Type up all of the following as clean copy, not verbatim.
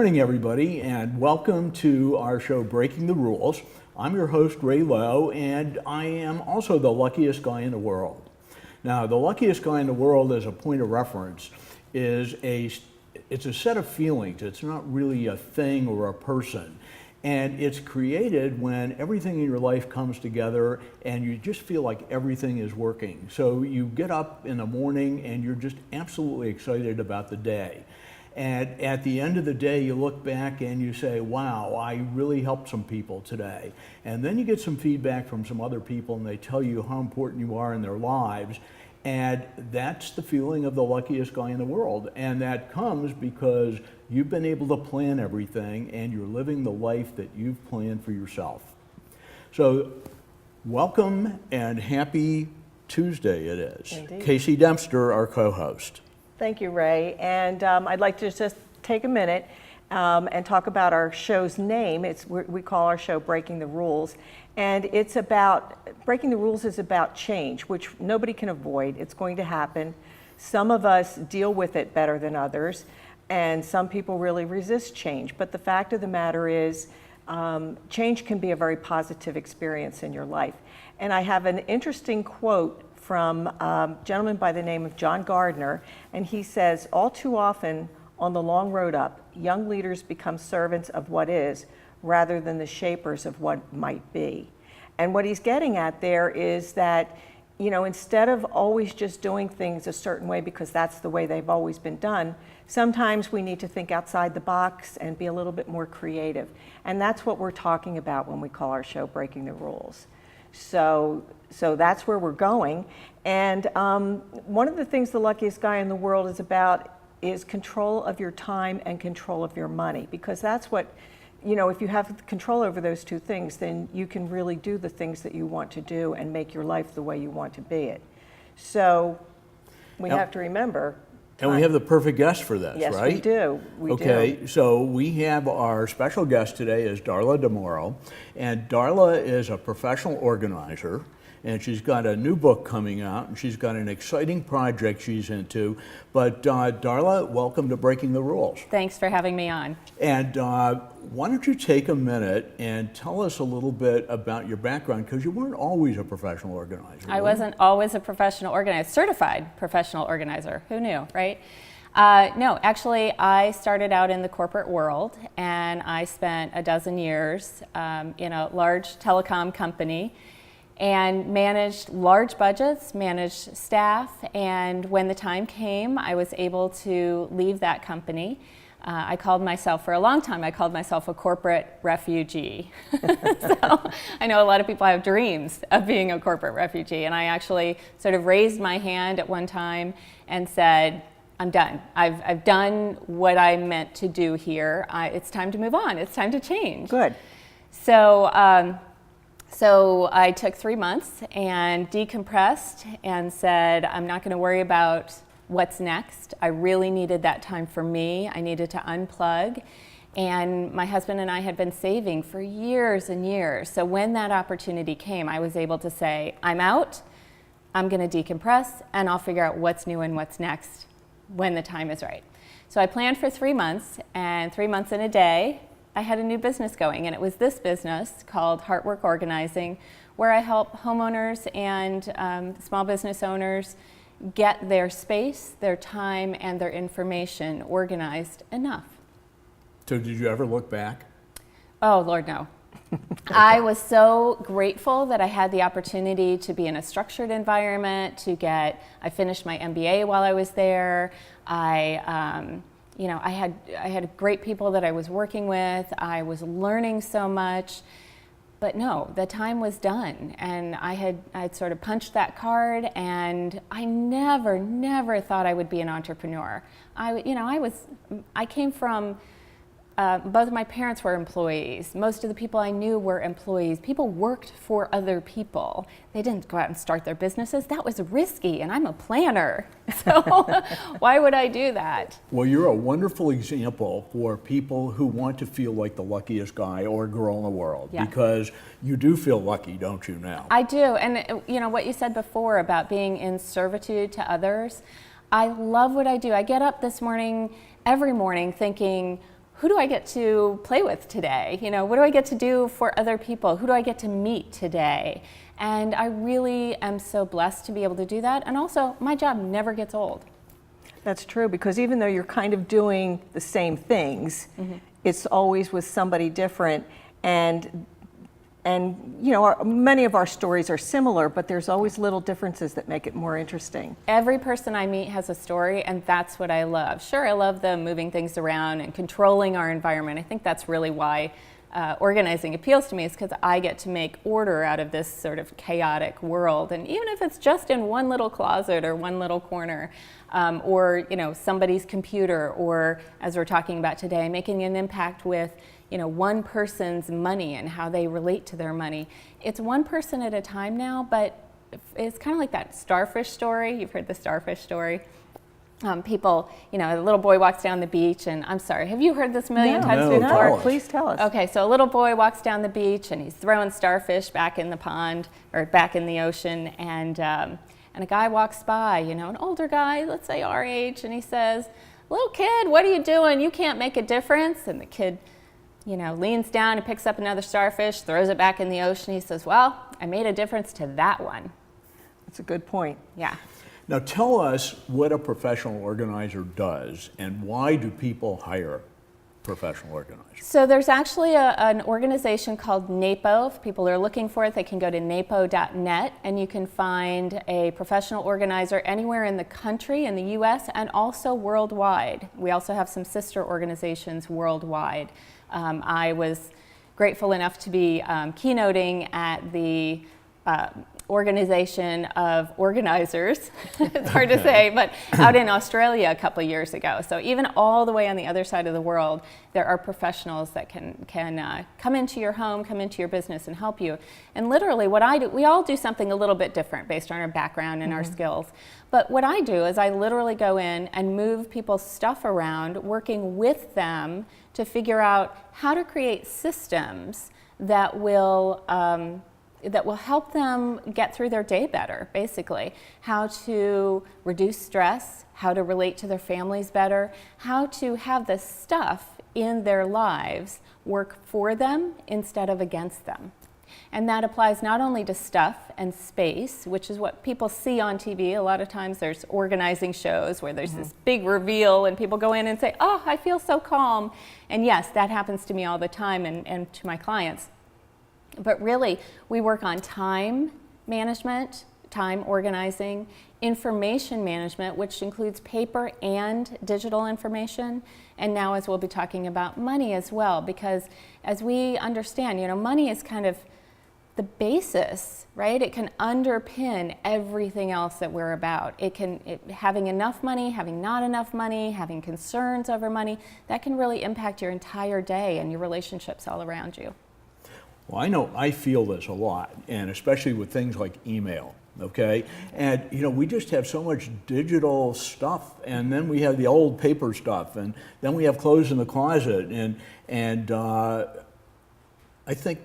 morning, everybody, and welcome to our show, Breaking the Rules. I'm your host, Ray Lowe, and I am also the luckiest guy in the world. Now, the luckiest guy in the world, as a point of reference, it's a set of feelings. It's not really a thing or a person. And it's created when everything in your life comes together and you just feel like everything is working. So you get up in the morning and you're just absolutely excited about the day. And at the end of the day, you look back and you say, wow, I really helped some people today. And then you get some feedback from some other people and they tell you how important you are in their lives. And that's the feeling of the luckiest guy in the world. And that comes because you've been able to plan everything and you're living the life that you've planned for yourself. So welcome and happy Tuesday it is. Indeed. Casey Dempster, our co-host. Thank you, Ray. And I'd like to just take a minute and talk about our show's name. We call our show Breaking the Rules. And it's about, breaking the rules is about change, which nobody can avoid. It's going to happen. Some of us deal with it better than others, and some people really resist change. But the fact of the matter is, change can be a very positive experience in your life. And I have an interesting quote from a gentleman by the name of John Gardner, and he says, all too often on the long road up, young leaders become servants of what is rather than the shapers of what might be. And what he's getting at there is that, you know, instead of always just doing things a certain way because that's the way they've always been done, sometimes we need to think outside the box and be a little bit more creative. And that's what we're talking about when we call our show Breaking the Rules. So that's where we're going. And one of the things the luckiest guy in the world is about is control of your time and control of your money, because that's what, you know, if you have control over those two things, then you can really do the things that you want to do and make your life the way you want to be it. So we have to remember. And we have the perfect guest for this, yes, right? Yes, we do. Okay, so we have our special guest today is Darla DeMorrow, and Darla is a professional organizer, and she's got a new book coming out, and she's got an exciting project she's into. But Darla, welcome to Breaking the Rules. Thanks for having me on. And why don't you take a minute and tell us a little bit about your background, because you weren't always a professional organizer. I wasn't always a professional organizer, certified professional organizer. Who knew, right? No, actually, I started out in the corporate world, and I spent a dozen years in a large telecom company and managed large budgets, managed staff, and when the time came, I was able to leave that company. I called myself, for a long time, I called myself a corporate refugee. So I know a lot of people have dreams of being a corporate refugee, and I actually sort of raised my hand at one time and said, I'm done. I've done what I meant to do here. It's time to move on. It's time to change. Good. So I took 3 months and decompressed and said, I'm not going to worry about what's next. I really needed that time for me. I needed to unplug. And my husband and I had been saving for years and years. So when that opportunity came, I was able to say, I'm out, I'm going to decompress, and I'll figure out what's new and what's next when the time is right. So I planned for 3 months, and 3 months in a day, I had a new business going, and it was this business called Heartwork Organizing, where I help homeowners and small business owners get their space, their time, and their information organized enough. So did you ever look back? Oh, Lord, no. I was so grateful that I had the opportunity to be in a structured environment, I finished my MBA while I was there. I had great people that I was working with. I was learning so much, but no, the time was done, and I'd sort of punched that card, and I never thought I would be an entrepreneur. I came from. Both of my parents were employees. Most of the people I knew were employees. People worked for other people. They didn't go out and start their businesses. That was risky, and I'm a planner. So why would I do that? Well, you're a wonderful example for people who want to feel like the luckiest guy or girl in the world, yeah. Because you do feel lucky, don't you now? I do, and you know what you said before about being in servitude to others, I love what I do. I get up every morning thinking, who do I get to play with today? You know, what do I get to do for other people? Who do I get to meet today? And I really am so blessed to be able to do that. And also, my job never gets old. That's true, because even though you're kind of doing the same things, it's always with somebody different. And you know, many of our stories are similar, but there's always little differences that make it more interesting. Every person I meet has a story, and that's what I love. Sure, I love the moving things around and controlling our environment. I think that's really why organizing appeals to me, is because I get to make order out of this sort of chaotic world. And even if it's just in one little closet or one little corner, or you know, somebody's computer, or as we're talking about today, making an impact with one person's money and how they relate to their money. It's one person at a time now, but it's kind of like that starfish story. You've heard the starfish story. People, a little boy walks down the beach, and I'm sorry, have you heard this a million times before? No, please tell us. Okay, so a little boy walks down the beach, and he's throwing starfish back in the pond, or back in the ocean, and a guy walks by, an older guy, let's say our age, and he says, "Little kid, what are you doing? You can't make a difference." And the kid, leans down and picks up another starfish, throws it back in the ocean. He says, "Well, I made a difference to that one." That's a good point. Yeah. Now tell us what a professional organizer does, and why do people hire professional organizers? So there's actually an organization called NAPO. If people are looking for it, they can go to napo.net, and you can find a professional organizer anywhere in the country, in the US, and also worldwide. We also have some sister organizations worldwide. I was grateful enough to be keynoting at the Organization of Organizers, it's hard to say, but out in Australia a couple of years ago. So even all the way on the other side of the world, there are professionals that can come into your home, come into your business and help you. And literally what I do, we all do something a little bit different based on our background and our skills. But what I do is I literally go in and move people's stuff around, working with them to figure out how to create systems that will help them get through their day better, basically. How to reduce stress, how to relate to their families better, how to have the stuff in their lives work for them instead of against them. And that applies not only to stuff and space, which is what people see on TV. A lot of times there's organizing shows where there's this big reveal and people go in and say, "Oh, I feel so calm." And yes, that happens to me all the time and to my clients. But really, we work on time management, time organizing, information management, which includes paper and digital information, and now as we'll be talking about money as well, because as we understand, money is kind of the basis, right? It can underpin everything else that we're about. Having enough money, having not enough money, having concerns over money, that can really impact your entire day and your relationships all around you. Well, I know I feel this a lot, and especially with things like email, okay? And, we just have so much digital stuff, and then we have the old paper stuff, and then we have clothes in the closet, and I think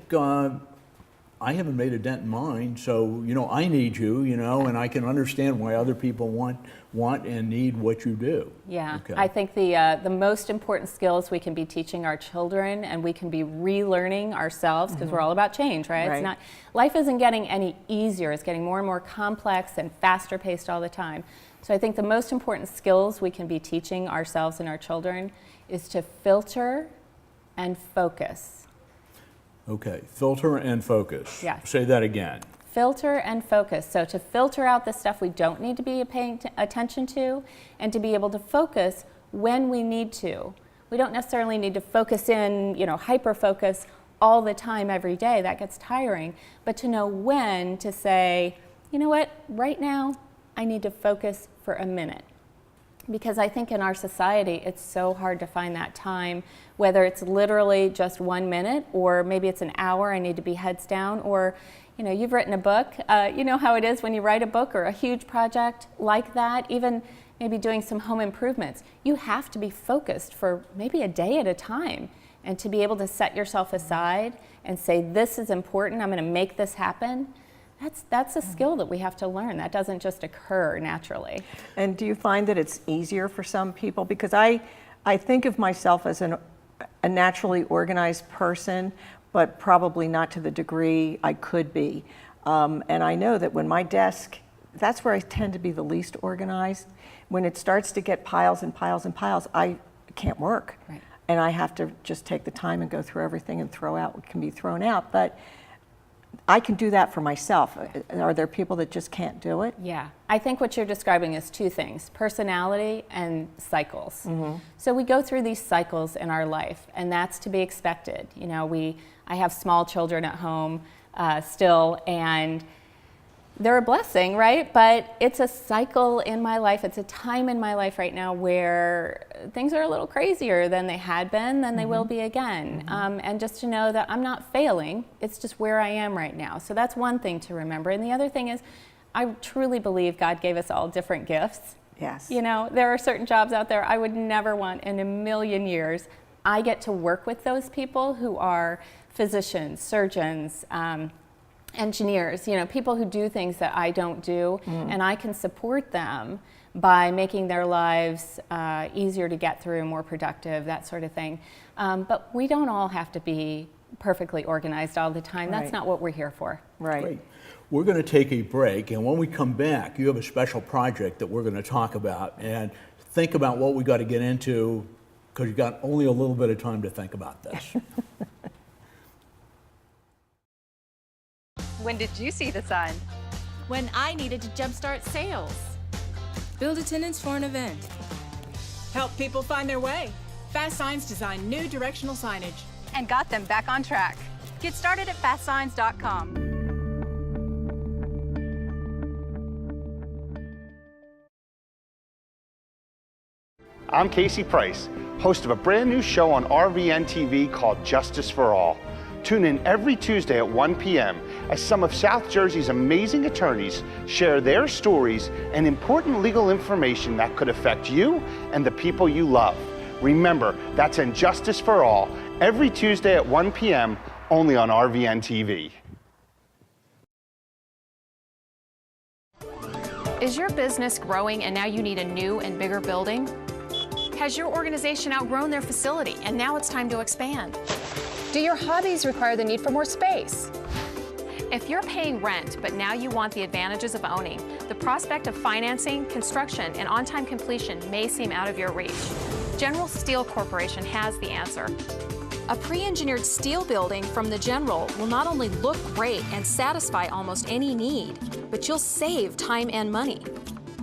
I haven't made a dent in mine, so, I need you, and I can understand why other people want and need what you do. Yeah, okay. I think the most important skills we can be teaching our children, and we can be relearning ourselves, because we're all about change, right? It's not, life isn't getting any easier, it's getting more and more complex and faster paced all the time. So I think the most important skills we can be teaching ourselves and our children is to filter and focus. Okay, filter and focus. Yes. Say that again. Filter and focus. So to filter out the stuff we don't need to be paying attention to, and to be able to focus when we need to. We don't necessarily need to focus in, hyper focus all the time every day. That gets tiring. But to know when to say, you know what, right now I need to focus for a minute. Because I think in our society, it's so hard to find that time, whether it's literally just 1 minute, or maybe it's an hour, I need to be heads down, or, you've written a book. You know how it is when you write a book or a huge project like that, even maybe doing some home improvements. You have to be focused for maybe a day at a time, and to be able to set yourself aside and say, this is important, I'm going to make this happen. That's a skill that we have to learn. That doesn't just occur naturally. And do you find that it's easier for some people? Because I think of myself as an a naturally organized person, but probably not to the degree I could be. And I know that when my desk, that's where I tend to be the least organized. When it starts to get piles and piles and piles, I can't work. Right. And I have to just take the time and go through everything and throw out what can be thrown out. But I can do that for myself. Are there people that just can't do it? Yeah, I think what you're describing is two things, personality and cycles. So we go through these cycles in our life, and that's to be expected. You know, I have small children at home still, and they're a blessing, right? But it's a cycle in my life. It's a time in my life right now where things are a little crazier than they had been, than they will be again. And just to know that I'm not failing, it's just where I am right now. So that's one thing to remember. And the other thing is, I truly believe God gave us all different gifts. Yes. You know, there are certain jobs out there I would never want in a million years. I get to work with those people who are physicians, surgeons, engineers, you know, people who do things that I don't do, and I can support them by making their lives easier to get through, more productive, that sort of thing. But we don't all have to be perfectly organized all the time. That's Right. not what we're here for. Right. Great. We're going to take a break, and when we come back, you have a special project that we're going to talk about, and think about what we got to get into, because you got only a little bit of time to think about this. When did you see the sun? When I needed to jumpstart sales. Build attendance for an event. Help people find their way. Fast Signs designed new directional signage. And got them back on track. Get started at fastsigns.com. I'm Casey Price, host of a brand new show on RVN TV called Justice for All. Tune in every Tuesday at 1 p.m. as some of South Jersey's amazing attorneys share their stories and important legal information that could affect you and the people you love. Remember, that's in Justice for All every Tuesday at 1 p.m. only on RVN TV. Is your business growing and now you need a new and bigger building? Has your organization outgrown their facility and now it's time to expand? Do your hobbies require the need for more space? If you're paying rent, but now you want the advantages of owning, the prospect of financing, construction, and on-time completion may seem out of your reach. General Steel Corporation has the answer. A pre-engineered steel building from the General will not only look great and satisfy almost any need, but you'll save time and money.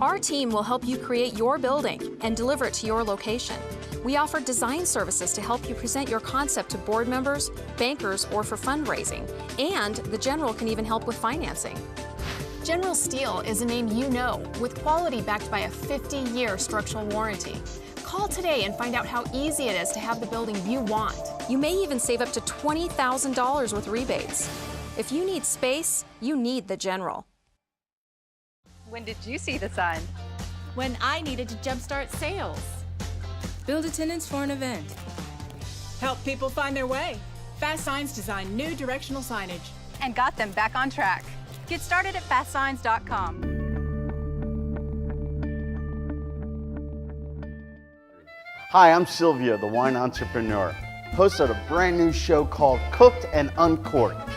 Our team will help you create your building and deliver it to your location. We offer design services to help you present your concept to board members, bankers, or for fundraising. And the General can even help with financing. General Steel is a name you know, with quality backed by a 50-year structural warranty. Call today and find out how easy it is to have the building you want. You may even save up to $20,000 with rebates. If you need space, you need the General. When did you see the sun? When I needed to jumpstart sales. Build attendance for an event. Help people find their way. Fast Signs designed new directional signage. And got them back on track. Get started at fastsigns.com. Hi, I'm Sylvia, the wine entrepreneur, host of a brand new show called Cooked and Uncorked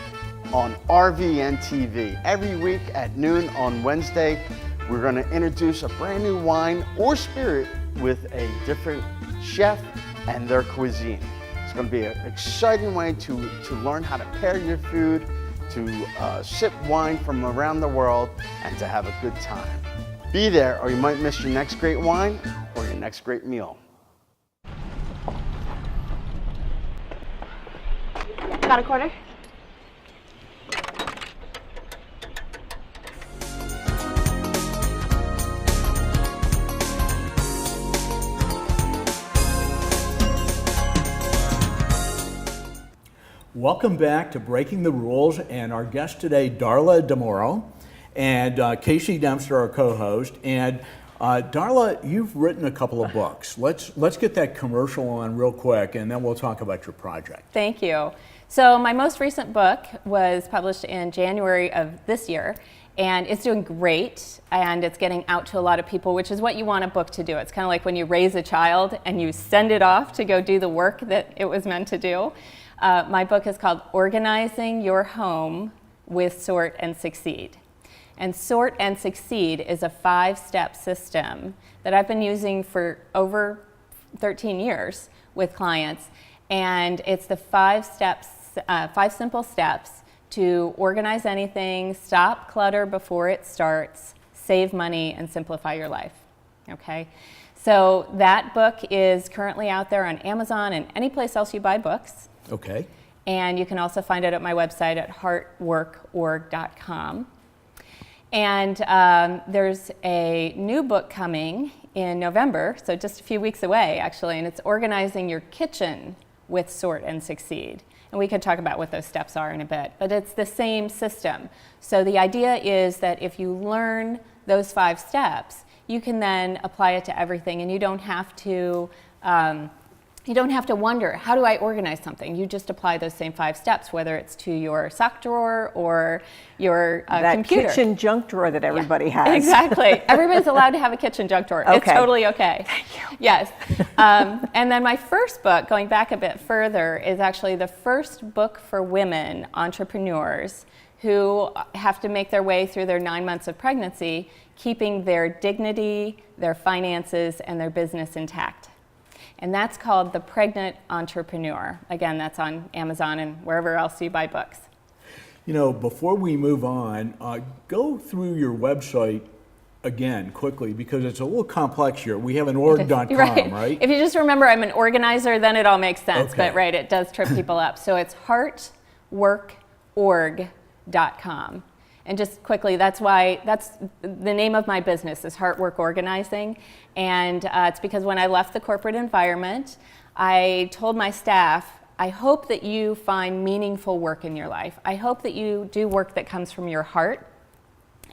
on RVN TV. Every week at noon on Wednesday, we're going to introduce a brand new wine or spirit with a different chef and their cuisine. It's going to be an exciting way to learn how to pair your food, to sip wine from around the world, and to have a good time. Be there or you might miss your next great wine or your next great meal. Got a quarter? Welcome back to Breaking the Rules, and our guest today, Darla DeMorrow, and Casey Dempster, our co-host. And Darla, you've written a couple of books. Let's get that commercial on real quick, and then we'll talk about your project. Thank you. So my most recent book was published in January of this year, And it's doing great, and it's getting out to a lot of people, which is what you want a book to do. It's kind of like when you raise a child and you send it off to go do the work that it was meant to do. My book is called Organizing Your Home with Sort and Succeed. And Sort and Succeed is a 5-step system that I've been using for over 13 years with clients. And it's the 5 simple steps to organize anything, stop clutter before it starts, save money, and simplify your life. Okay? So that book is currently out there on Amazon and any place else you buy books. Okay. And you can also find it at my website at heartworkorg.com. And there's a new book coming in November, so just a few weeks away actually, and it's Organizing Your Kitchen with Sort and Succeed. And we could talk about what those steps are in a bit, but it's the same system. So the idea is that if you learn those 5 steps, you can then apply it to everything, and you don't have to wonder, how do I organize something? You just apply those same 5 steps, whether it's to your sock drawer or your computer. That kitchen junk drawer that everybody has. Exactly. Everybody's allowed to have a kitchen junk drawer. Okay. It's totally okay. Thank you. Yes. And then my first book, going back a bit further, is actually the first book for women entrepreneurs who have to make their way through their 9 months of pregnancy, keeping their dignity, their finances, and their business intact. And that's called The Pregnant Entrepreneur. Again, that's on Amazon and wherever else you buy books. You know, before we move on, go through your website again quickly, because it's a little complex here. We have an org.com, right? If you just remember I'm an organizer, then it all makes sense. Okay. But right, it does trip people up. So it's heartworkorg.com. And just quickly, that's the name of my business is Heart Work Organizing. And it's because when I left the corporate environment, I told my staff, I hope that you find meaningful work in your life. I hope that you do work that comes from your heart.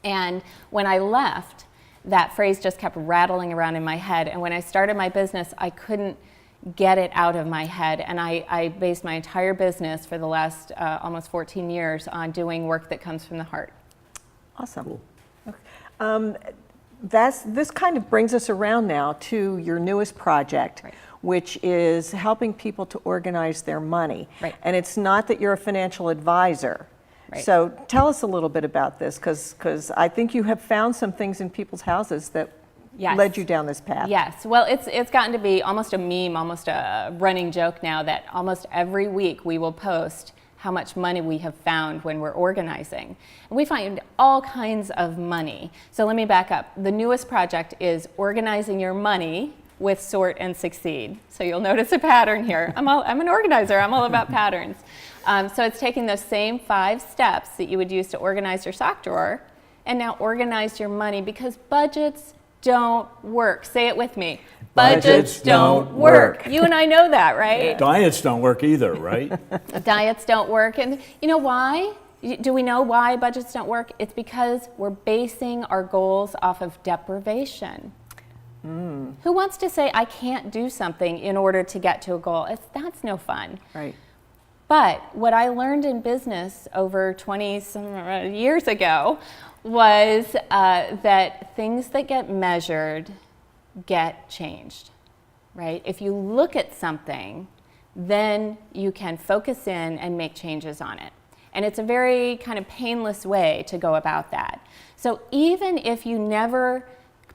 And when I left, that phrase just kept rattling around in my head. And when I started my business, I couldn't get it out of my head. And I based my entire business for the last almost 14 years on doing work that comes from the heart. Awesome. Cool. This kind of brings us around now to your newest project, Right. which is helping people to organize their money. Right. And it's not that you're a financial advisor. Right. So tell us a little bit about this, because I think you have found some things in people's houses that Yes. led you down this path. Yes, well, it's gotten to be almost a meme, almost a running joke now that almost every week we will post how much money we have found when we're organizing. And we find all kinds of money. So let me back up. The newest project is Organizing Your Money with Sort and Succeed. So you'll notice a pattern here. I'm an organizer, I'm all about patterns. So it's taking those same 5 steps that you would use to organize your sock drawer and now organize your money, because budgets don't work. Say it with me. Budgets don't work. You and I know that, right? Diets don't work either, right? Diets don't work. And you know why? Do we know why budgets don't work? It's because we're basing our goals off of deprivation. Who wants to say, I can't do something in order to get to a goal? That's no fun. Right. But what I learned in business over 20 some years ago was that things that get measured get changed, right? If you look at something, then you can focus in and make changes on it. And it's a very kind of painless way to go about that. So even if you never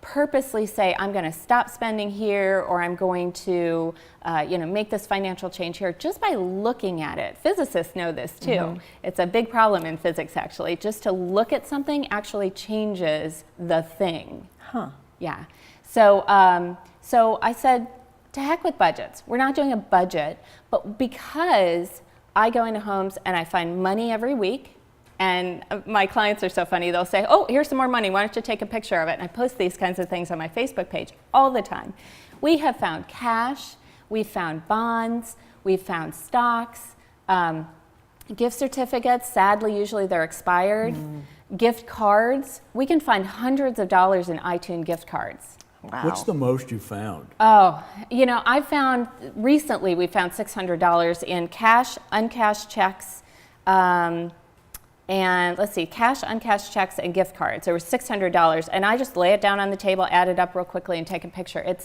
purposely say, I'm going to stop spending here, or I'm going to make this financial change here, just by looking at it. Physicists know this too. Mm-hmm. It's a big problem in physics, actually. Just to look at something actually changes the thing. Huh. Yeah. So I said, to heck with budgets. We're not doing a budget, but because I go into homes and I find money every week, and my clients are so funny, they'll say, oh, here's some more money, why don't you take a picture of it? And I post these kinds of things on my Facebook page all the time. We have found cash, we've found bonds, we've found stocks, gift certificates, sadly, usually they're expired, gift cards. We can find hundreds of dollars in iTunes gift cards. Wow. What's the most you found? Oh, recently we found $600 in cash, uncashed checks, and let's see, cash, uncashed checks, and gift cards. There was $600, and I just lay it down on the table, add it up real quickly, and take a picture.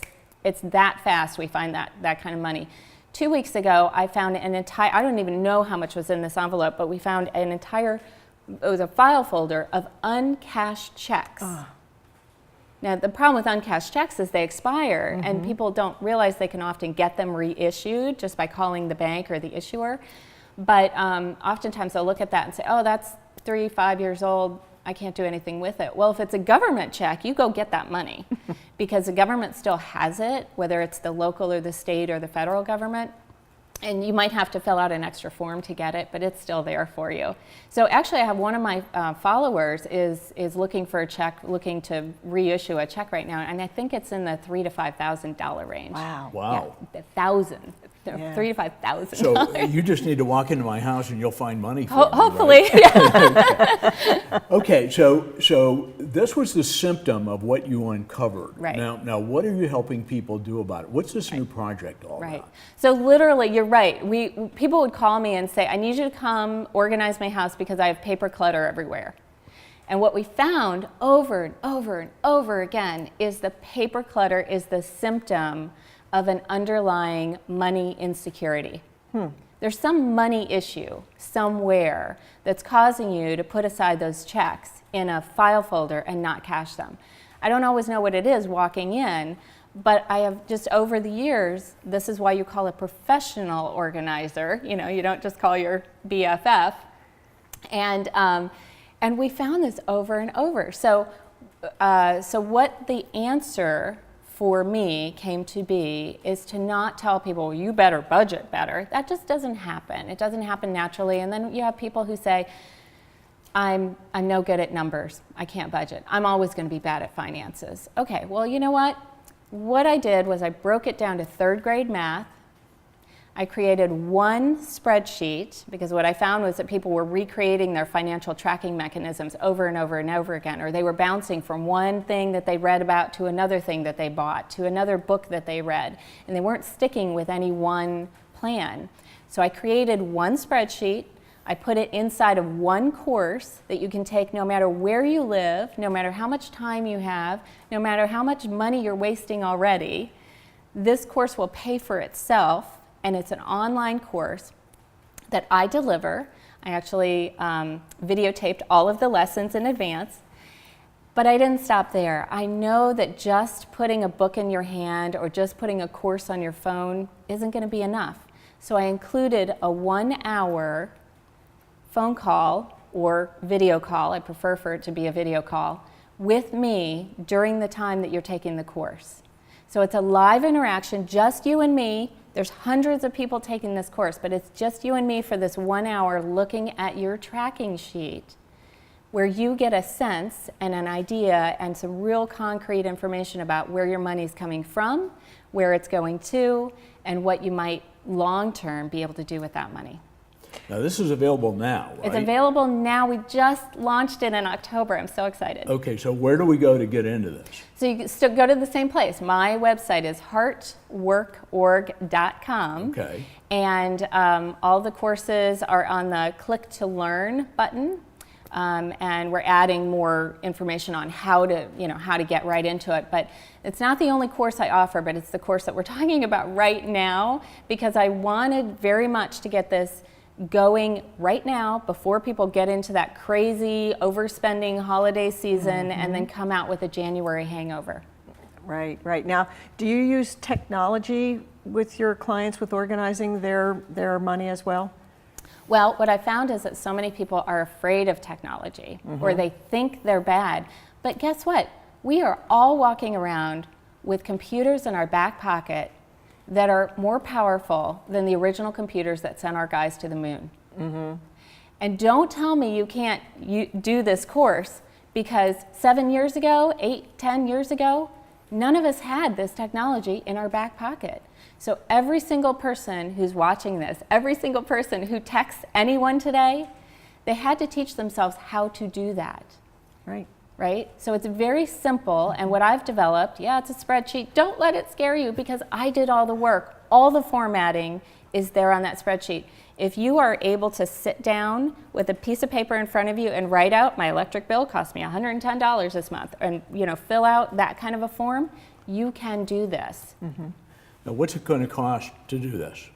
It's that fast we find that kind of money. 2 weeks ago, I found an entire, I don't even know how much was in this envelope, but we found an entire, it was a file folder of uncashed checks. Now, the problem with uncashed checks is they expire, and people don't realize they can often get them reissued just by calling the bank or the issuer. But oftentimes they'll look at that and say, oh, that's 3-5 years old, I can't do anything with it. Well, if it's a government check, you go get that money because the government still has it, whether it's the local or the state or the federal government. And you might have to fill out an extra form to get it, but it's still there for you. So actually, I have one of my followers is looking for a check, looking to reissue a check right now, and I think it's in the $3,000 to $5,000 range. Wow. Wow. Yeah, 1,000. Yeah. $3,000 to $5,000. So you just need to walk into my house and you'll find money for me, Hopefully. right? Okay, so this was the symptom of what you uncovered. Right. Now what are you helping people do about it? What's this new project all Right. about? So literally, you're right. People would call me and say, I need you to come organize my house because I have paper clutter everywhere. And what we found over and over and over again is the paper clutter is the symptom of an underlying money insecurity. There's some money issue somewhere that's causing you to put aside those checks in a file folder and not cash them. I don't always know what it is walking in, but I have just over the years, this is why you call a professional organizer. You know, you don't just call your BFF. And we found this over and over. So what the answer for me came to be is to not tell people, you better budget better. That just doesn't happen. It doesn't happen naturally. And then you have people who say, I'm no good at numbers. I can't budget. I'm always going to be bad at finances. Okay, well, you know what? What I did was I broke it down to third grade math. I created one spreadsheet because what I found was that people were recreating their financial tracking mechanisms over and over and over again, or they were bouncing from one thing that they read about to another thing that they bought, to another book that they read, and they weren't sticking with any one plan. So I created one spreadsheet. I put it inside of one course that you can take no matter where you live, no matter how much time you have, no matter how much money you're wasting already. This course will pay for itself. And it's an online course that I deliver. I actually videotaped all of the lessons in advance. But I didn't stop there. I know that just putting a book in your hand or just putting a course on your phone isn't going to be enough. So I included a 1-hour phone call or video call, I prefer for it to be a video call, with me during the time that you're taking the course. So it's a live interaction, just you and me. There's hundreds of people taking this course, but it's just you and me for this 1 hour looking at your tracking sheet where you get a sense and an idea and some real concrete information about where your money's coming from, where it's going to, and what you might long-term be able to do with that money. Now this is available now, right? It's available now. We just launched it in October. I'm so excited. Okay, so where do we go to get into this? So you can still go to the same place. My website is heartworkorg.com. Okay. And all the courses are on the click to learn button. And we're adding more information on how to get right into it. But it's not the only course I offer, but it's the course that we're talking about right now because I wanted very much to get this going right now before people get into that crazy overspending holiday season and then come out with a January hangover. Right. Now, do you use technology with your clients with organizing their money as well? Well, what I found is that so many people are afraid of technology or they think they're bad. But guess what? We are all walking around with computers in our back pocket that are more powerful than the original computers that sent our guys to the moon. And don't tell me you can't do this course because 7 years ago, 8, 10 years ago, none of us had this technology in our back pocket. So every single person who's watching this, every single person who texts anyone today, they had to teach themselves how to do that. Right? So it's very simple, and what I've developed, it's a spreadsheet. Don't let it scare you because I did all the work, all the formatting is there on that spreadsheet. If you are able to sit down with a piece of paper in front of you and write out, my electric bill cost me $110 this month, and fill out that kind of a form, you can do this. Now, what's it going to cost to do this?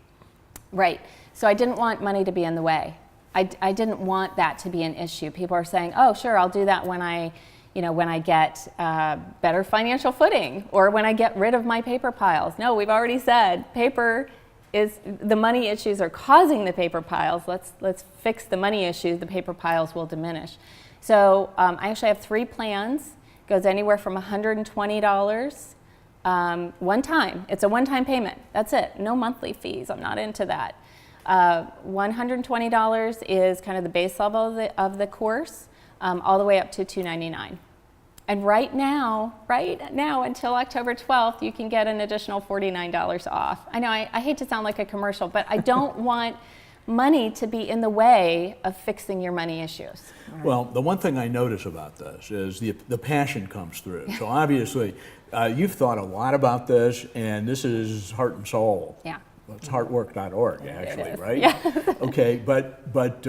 Right. So I didn't want money to be in the way. I didn't want that to be an issue. People are saying, oh, sure, I'll do that when I get better financial footing, or when I get rid of my paper piles. No, we've already said the money issues are causing the paper piles. Let's fix the money issues. The paper piles will diminish. So I actually have 3 plans. It goes anywhere from $120 one time. It's a one-time payment. That's it. No monthly fees. I'm not into that. $120 is kind of the base level of the course, all the way up to $299. And right now, until October 12th, you can get an additional $49 off. I know I hate to sound like a commercial, but I don't want money to be in the way of fixing your money issues. Well, the one thing I notice about this is the passion comes through. So obviously, you've thought a lot about this, and this is heart and soul. Yeah. Well, it's heartwork.org, actually, is. right? Yeah. Okay, but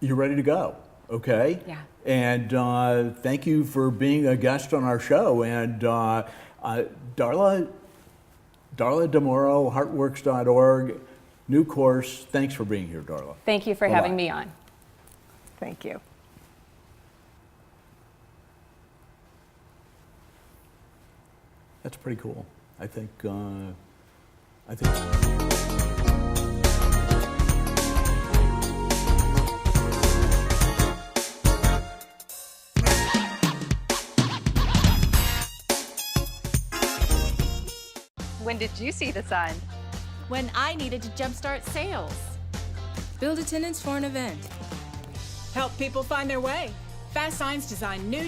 you're ready to go, okay? Yeah. And thank you for being a guest on our show. And Darla DeMorrow, heartworks.org, new course. Thanks for being here, Darla. Thank you for Bye-bye. having me on. Thank you. That's pretty cool. I think. When did you see the sun? When I needed to jumpstart sales. Build attendance for an event. Help people find their way. Fast Signs design new